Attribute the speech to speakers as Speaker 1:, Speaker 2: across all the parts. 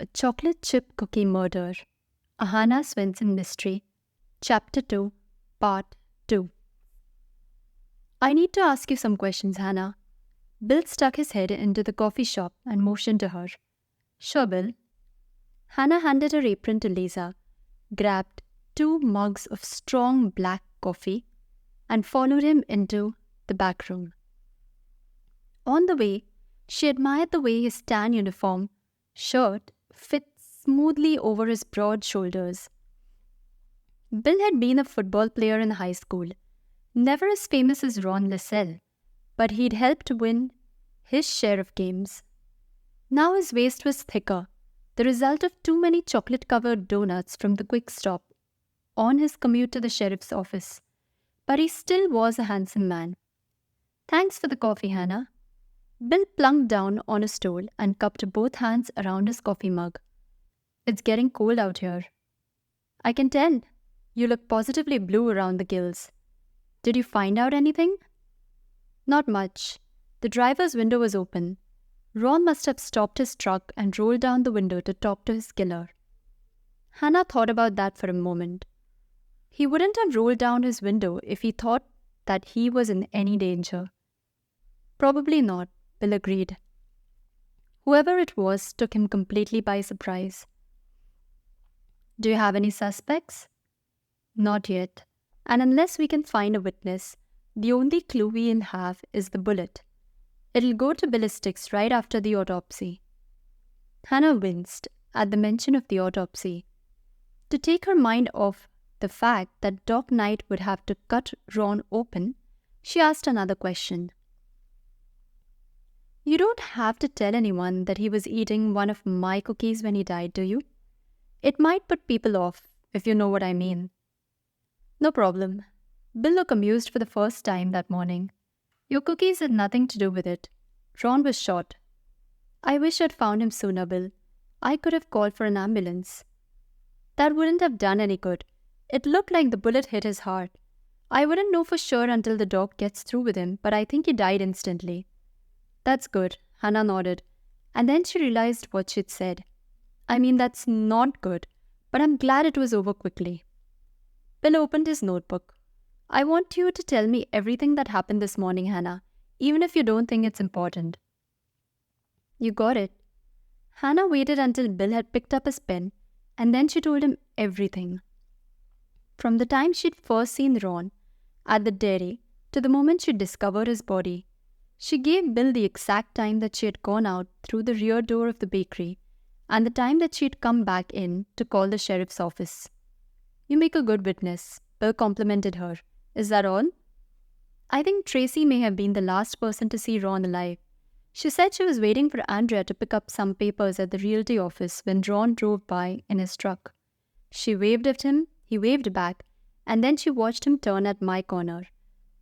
Speaker 1: A Chocolate Chip Cookie Murder, a Hannah Swenson Mystery, Chapter 2, Part 2. I need to ask you some questions, Hannah. Bill stuck his head into the coffee shop and motioned to her. Sure, Bill. Hannah handed her apron to Lisa, grabbed 2 mugs of strong black coffee, and followed him into the back room. On the way, she admired the way his tan uniform shirt fit smoothly over his broad shoulders. Bill had been a football player in high school, never as famous as Ron Lascelles, but he'd helped win his share of games. Now his waist was thicker, the result of too many chocolate-covered donuts from the quick stop on his commute to the sheriff's office, but he still was a handsome man. Thanks for the coffee, Hannah. Bill plunked down on a stool and cupped both hands around his coffee mug. It's getting cold out here. I can tell. You look positively blue around the gills. Did you find out anything? Not much. The driver's window was open. Ron must have stopped his truck and rolled down the window to talk to his killer. Hannah thought about that for a moment. He wouldn't have rolled down his window if he thought that he was in any danger. Probably not, Bill agreed. Whoever it was took him completely by surprise. Do you have any suspects? Not yet. And unless we can find a witness, the only clue we'll have is the bullet. It'll go to ballistics right after the autopsy. Hannah winced at the mention of the autopsy. To take her mind off the fact that Doc Knight would have to cut Ron open, she asked another question. You don't have to tell anyone that he was eating one of my cookies when he died, do you? It might put people off, if you know what I mean. No problem. Bill looked amused for the first time that morning. Your cookies had nothing to do with it. Ron was shot. I wish I'd found him sooner, Bill. I could have called for an ambulance. That wouldn't have done any good. It looked like the bullet hit his heart. I wouldn't know for sure until the doc gets through with him, but I think he died instantly. That's good, Hannah nodded, and then she realized what she'd said. I mean, that's not good, but I'm glad it was over quickly. Bill opened his notebook. I want you to tell me everything that happened this morning, Hannah, even if you don't think it's important. You got it. Hannah waited until Bill had picked up his pen, and then she told him everything. From the time she'd first seen Ron at the dairy to the moment she discovered his body, she gave Bill the exact time that she had gone out through the rear door of the bakery and the time that she had come back in to call the sheriff's office. You make a good witness, Bill complimented her. Is that all? I think Tracy may have been the last person to see Ron alive. She said she was waiting for Andrea to pick up some papers at the realty office when Ron drove by in his truck. She waved at him, he waved back, and then she watched him turn at my corner.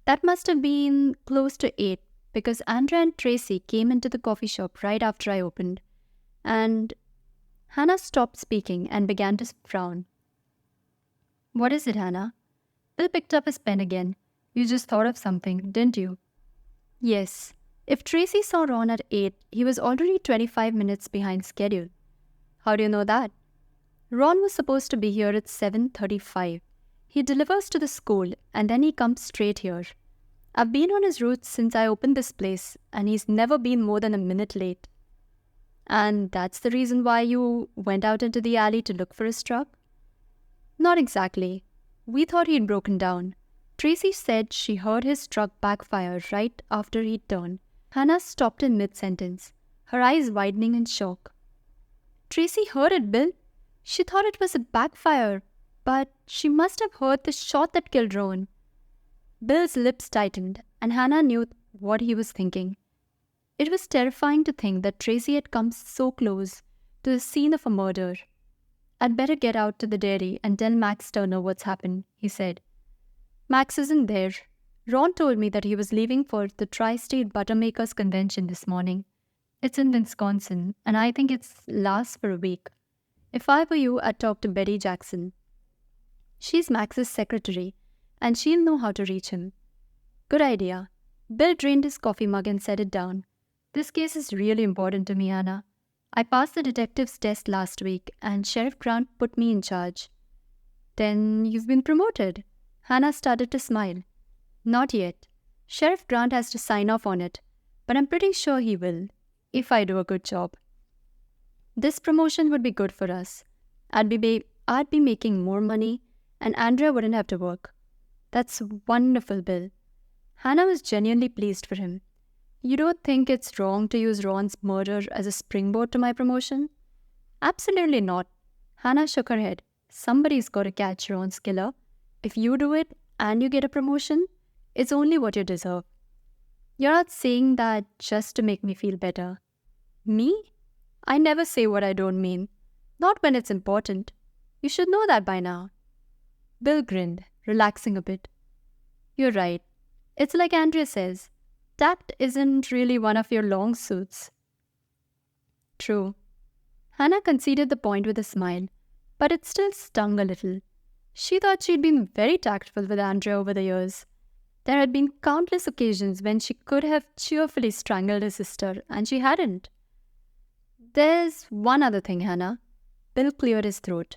Speaker 1: That must have been close to 8, because Andrea and Tracy came into the coffee shop right after I opened. And Hannah stopped speaking and began to frown. What is it, Hannah? Bill picked up his pen again. You just thought of something, didn't you? Yes. If Tracy saw Ron at 8, he was already 25 minutes behind schedule. How do you know that? Ron was supposed to be here at 7:35. He delivers to the school and then he comes straight here. I've been on his route since I opened this place and he's never been more than a minute late. And that's the reason why you went out into the alley to look for his truck? Not exactly. We thought he'd broken down. Tracy said she heard his truck backfire right after he'd turned. Hannah stopped in mid-sentence, her eyes widening in shock. Tracy heard it, Bill. She thought it was a backfire, but she must have heard the shot that killed Ron. Bill's lips tightened, and Hannah knew what he was thinking. It was terrifying to think that Tracy had come so close to the scene of a murder. I'd better get out to the dairy and tell Max Turner what's happened, he said. Max isn't there. Ron told me that he was leaving for the Tri-State Buttermakers Convention this morning. It's in Wisconsin, and I think it lasts for a week. If I were you, I'd talk to Betty Jackson. She's Max's secretary, and she'll know how to reach him. Good idea. Bill drained his coffee mug and set it down. This case is really important to me, Hannah. I passed the detective's test last week and Sheriff Grant put me in charge. Then you've been promoted. Hannah started to smile. Not yet. Sheriff Grant has to sign off on it, but I'm pretty sure he will, if I do a good job. This promotion would be good for us. I'd be making more money, and Andrea wouldn't have to work. That's wonderful, Bill. Hannah was genuinely pleased for him. You don't think it's wrong to use Ron's murder as a springboard to my promotion? Absolutely not. Hannah shook her head. Somebody's got to catch Ron's killer. If you do it and you get a promotion, it's only what you deserve. You're not saying that just to make me feel better. Me? I never say what I don't mean. Not when it's important. You should know that by now. Bill grinned, relaxing a bit. You're right. It's like Andrea says, tact isn't really one of your long suits. True. Hannah conceded the point with a smile, but it still stung a little. She thought she'd been very tactful with Andrea over the years. There had been countless occasions when she could have cheerfully strangled her sister, and she hadn't. There's one other thing, Hannah. Bill cleared his throat.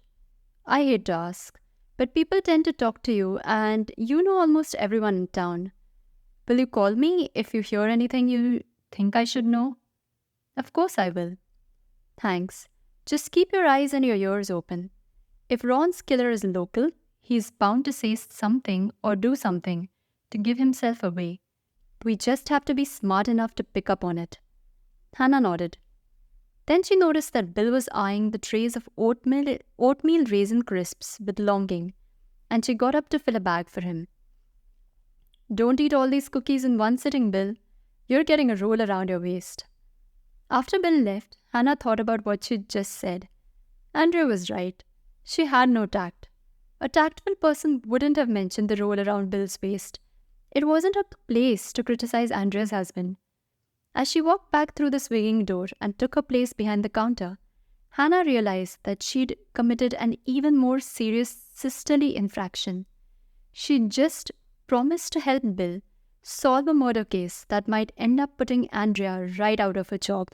Speaker 1: I hate to ask, but people tend to talk to you, and you know almost everyone in town. Will you call me if you hear anything you think I should know? Of course I will. Thanks. Just keep your eyes and your ears open. If Ron's killer is local, he's bound to say something or do something to give himself away. We just have to be smart enough to pick up on it. Hannah nodded. Then she noticed that Bill was eyeing the trays of oatmeal raisin crisps with longing, and she got up to fill a bag for him. Don't eat all these cookies in one sitting, Bill. You're getting a roll around your waist. After Bill left, Hannah thought about what she'd just said. Andrea was right. She had no tact. A tactful person wouldn't have mentioned the roll around Bill's waist. It wasn't her place to criticize Andrea's husband. As she walked back through the swinging door and took her place behind the counter, Hannah realized that she'd committed an even more serious sisterly infraction. She'd just promised to help Bill solve a murder case that might end up putting Andrea right out of her job.